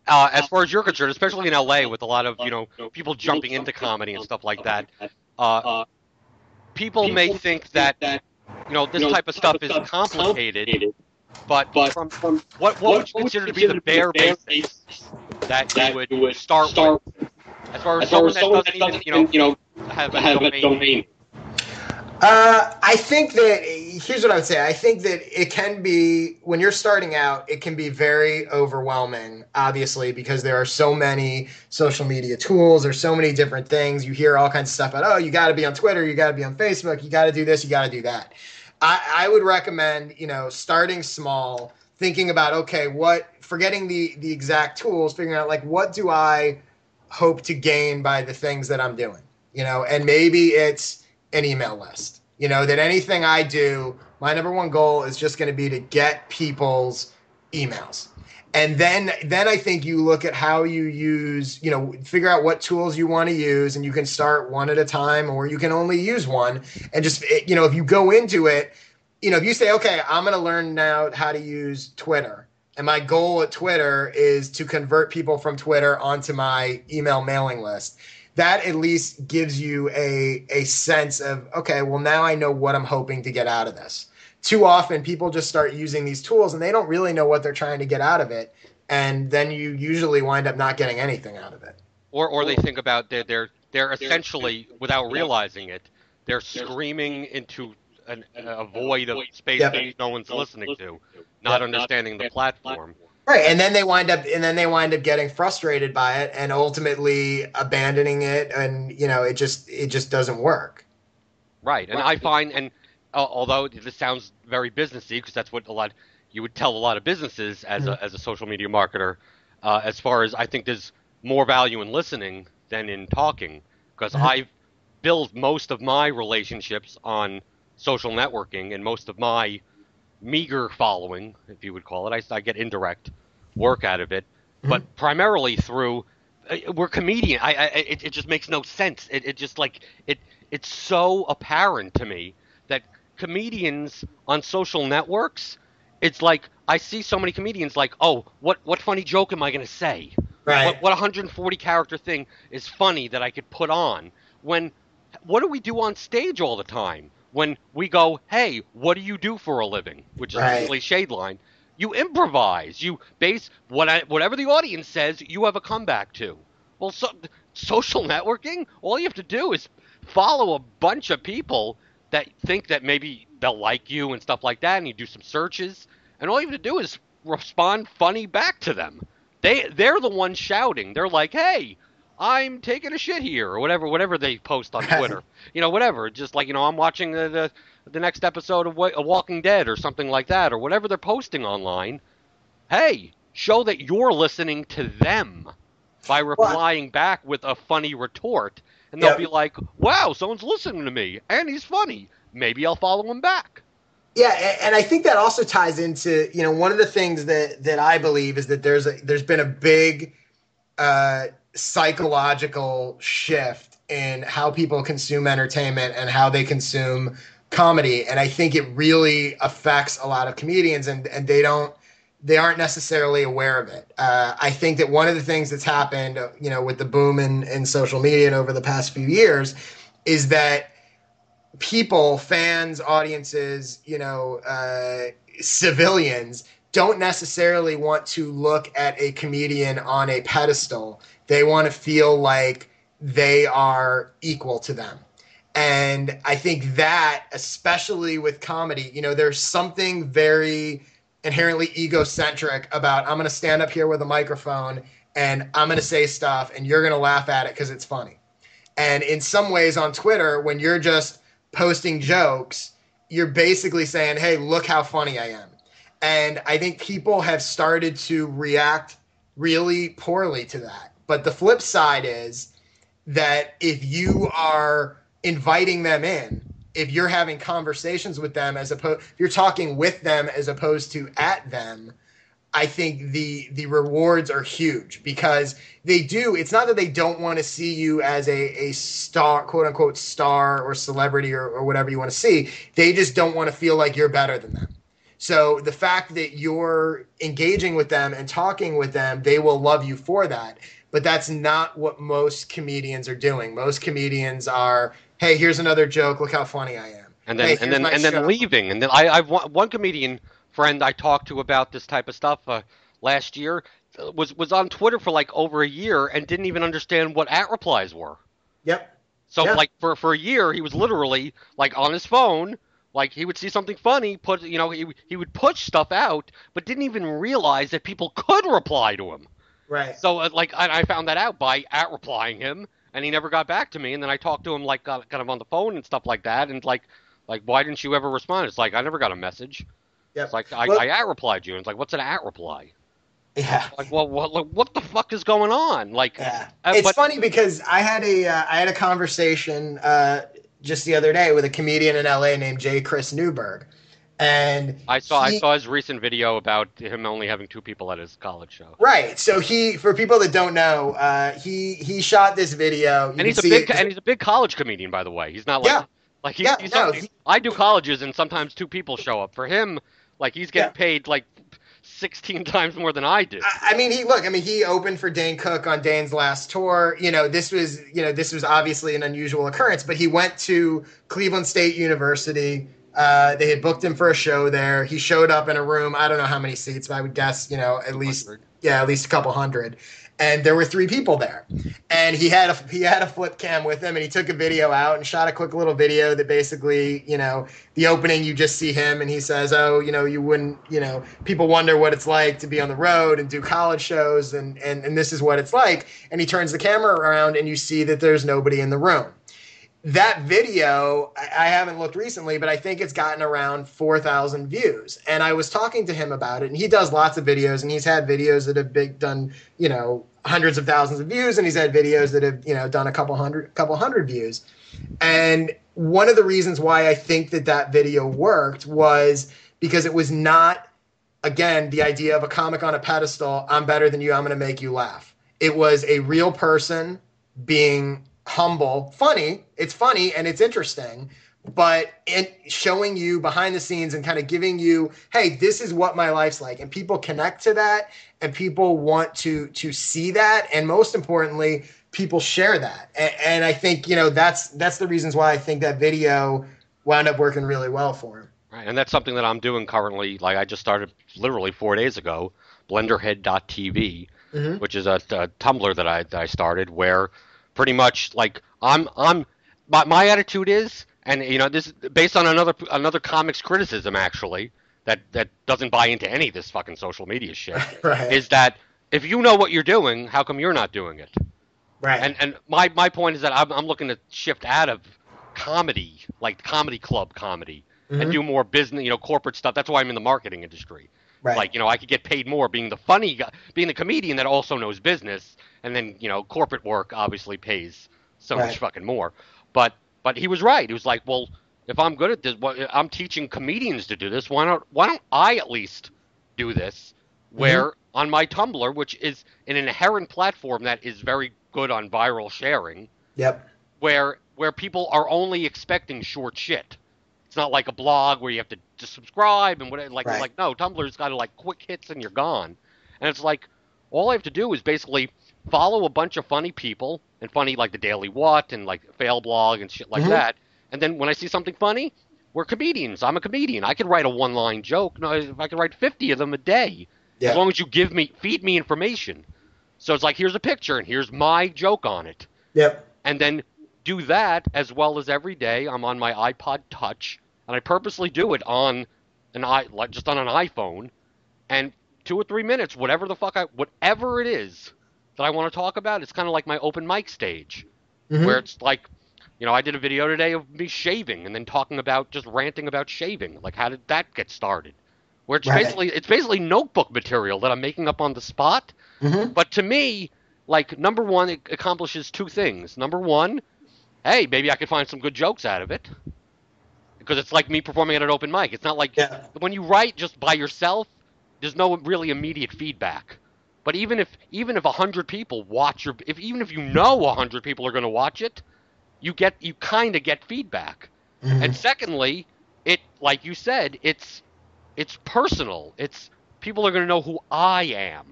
As far as you're concerned, especially in LA with a lot of, people jumping into comedy and stuff like that, uh, people may think that, this type of stuff is complicated, but from what would you consider to be the bare basics that you would start with? As far as someone that doesn't even, have a domain. I think that here's what I would say. I think that it can be when you're starting out, it can be very overwhelming, obviously, because there are so many social media tools. There's so many different things. You hear all kinds of stuff about, oh, you got to be on Twitter, you got to be on Facebook, you got to do this, you got to do that. I would recommend, starting small, thinking about, okay, forgetting the exact tools, figuring out like what do I hope to gain by the things that I'm doing, and maybe it's an email list. That anything I do, my number one goal is just going to be to get people's emails. And then I think you look at how you use, figure out what tools you want to use, and you can start one at a time, or you can only use one. And just, if you go into it, if you say, okay, I'm going to learn now how to use Twitter, and my goal at Twitter is to convert people from Twitter onto my email mailing list, that at least gives you a sense of, okay, well, now I know what I'm hoping to get out of this. Too often people just start using these tools and they don't really know what they're trying to get out of it. And then you usually wind up not getting anything out of it. Or they think about they're essentially, without realizing it, they're screaming into a void of space Yep. that no one's listening to, not understanding the platform. Right, and then they wind up getting frustrated by it and ultimately abandoning it, and it just doesn't work. Right, and I find, and although this sounds very businessy, because that's what you would tell a lot of businesses as a social media marketer, as far as I think there's more value in listening than in talking, because I've built most of my relationships on social networking and most of my meager following, if you would call it. I get indirect work out of it, but primarily through we're comedian. It just makes no sense. It just like it's so apparent to me that comedians on social networks, it's like I see so many comedians like, oh, what funny joke am I going to say? Right. What 140 character thing is funny that I could put on? What do we do on stage all the time? When we go, hey, what do you do for a living? Which is a cliched line. You improvise. You base whatever the audience says, you have a comeback to. Well, social networking, all you have to do is follow a bunch of people that think that maybe they'll like you and stuff like that, and you do some searches, and all you have to do is respond funny back to them. They're the ones shouting. They're like, hey, I'm taking a shit here, or whatever they post on Twitter. Whatever. Just like, I'm watching the next episode of Walking Dead or something like that, or whatever they're posting online. Hey, show that you're listening to them by replying back with a funny retort, and they'll be like, wow, someone's listening to me, and he's funny. Maybe I'll follow him back. Yeah, and I think that also ties into, one of the things that I believe is that there's been a big psychological shift in how people consume entertainment and how they consume comedy, and I think it really affects a lot of comedians, and they aren't necessarily aware of it. I think that one of the things that's happened, with the boom in social media and over the past few years, is that people, fans, audiences, civilians don't necessarily want to look at a comedian on a pedestal. They want to feel like they are equal to them. And I think that, especially with comedy, there's something very inherently egocentric about, I'm going to stand up here with a microphone and I'm going to say stuff and you're going to laugh at it because it's funny. And in some ways on Twitter, when you're just posting jokes, you're basically saying, hey, look how funny I am. And I think people have started to react really poorly to that. But the flip side is that if you are inviting them in, if you're having conversations with them if you're talking with them as opposed to at them, I think the rewards are huge, because it's not that they don't want to see you as a star, quote unquote star or celebrity or whatever you want to see. They just don't want to feel like you're better than them. So the fact that you're engaging with them and talking with them, they will love you for that. But that's not what most comedians are doing. Most comedians are, hey, here's another joke. Look how funny I am. And Hey, then here's my show. leaving. And then I've one comedian friend I talked to about this type of stuff last year was on Twitter for like over a year and didn't even understand what at replies were. Yep. So Yeah. like for a year he was literally like on his phone, like he would see something funny, he would push stuff out, but didn't even realize that people could reply to him. Right. So like I found that out by at replying him, and he never got back to me. And then I talked to him like kind of on the phone and stuff like that, and like why didn't you ever respond? It's like I never got a message. It's Yep. like Well, I at replied you, and it's like what's an at reply? yeah. Like well what the fuck is going on? Like Yeah. It's but funny because I had a conversation just the other day with a comedian in LA named J. Chris Newberg. And I saw his recent video about him only having 2 people at his college show. right. So for people that don't know, he shot this video. You And can see it. he's a big college comedian, by the way. He's not Yeah. like Yeah. he's No. something. I do colleges, and sometimes 2 people show up. For him, like he's getting Yeah. paid like 16 times more than I did. I mean, he opened for Dane Cook on Dane's last tour. This was obviously an unusual occurrence, but he went to Cleveland State University. They had booked him for a show there. He showed up in a room. I don't know how many seats, but I would guess, at least a couple hundred. And there were 3 people there. And he had a flip cam with him, and he took a video out and shot a quick little video that basically, the opening, you just see him and he says, oh, you wouldn't, people wonder what it's like to be on the road and do college shows, and this is what it's like. And he turns the camera around and you see that there's nobody in the room. That video, I haven't looked recently, but I think it's gotten around 4,000 views. And I was talking to him about it, and he does lots of videos, and he's had videos that have done, hundreds of thousands of views, and he's had videos that have, done a couple hundred views. And one of the reasons why I think that video worked was because it was not, again, the idea of a comic on a pedestal, I'm better than you, I'm going to make you laugh. It was a real person being humble, funny. It's funny and it's interesting, but showing you behind the scenes and kind of giving you, hey, this is what my life's like, and people connect to that, and people want to see that, and most importantly, people share that, and I think that's the reasons why I think that video wound up working really well for him. Right, and that's something that I'm doing currently. Like I just started literally 4 days ago, blenderhead.tv, which is a Tumblr that I started where pretty much like my attitude is, and this is based on another comics criticism actually that doesn't buy into any of this fucking social media shit. Right. Is that if you know what you're doing, how come you're not doing it? Right. And my point is that I'm looking to shift out of comedy, like comedy club comedy, and do more business, corporate stuff. That's why I'm in the marketing industry. Right. Like, I could get paid more being the funny guy, being the comedian that also knows business, and then, corporate work obviously pays so much fucking more. But he was right. He was like, well, if I'm good at this, I'm teaching comedians to do this. Why don't I at least do this? Where on my Tumblr, which is an inherent platform that is very good on viral sharing. Yep. Where people are only expecting short shit. It's not like a blog where you have to just subscribe and whatever. Like, no, Tumblr's got like quick hits and you're gone. And it's like, all I have to do is basically follow a bunch of funny people and funny like the Daily What and like Fail Blog and shit like that. And then when I see something funny, we're comedians. I'm a comedian. I could write a one-line joke. No, I could write 50 of them a day. Yeah. As long as you feed me information. So it's like, here's a picture and here's my joke on it. Yep. And then do that as well as every day. I'm on my iPod Touch. And I purposely do it on just on an iPhone, and 2 or 3 minutes, whatever it is that I want to talk about, it's kind of like my open mic stage, where it's like, I did a video today of me shaving and then just ranting about shaving. Like, how did that get started? Where it's basically notebook material that I'm making up on the spot. But to me, like, number one, it accomplishes 2 things. Number one, hey, maybe I could find some good jokes out of it. Because it's like me performing at an open mic. It's not like when you write just by yourself, there's no really immediate feedback. But even if 100 people watch even if 100 people are going to watch it, you kind of get feedback. And secondly, it, like you said, it's it's personal. It's people are going to know who I am.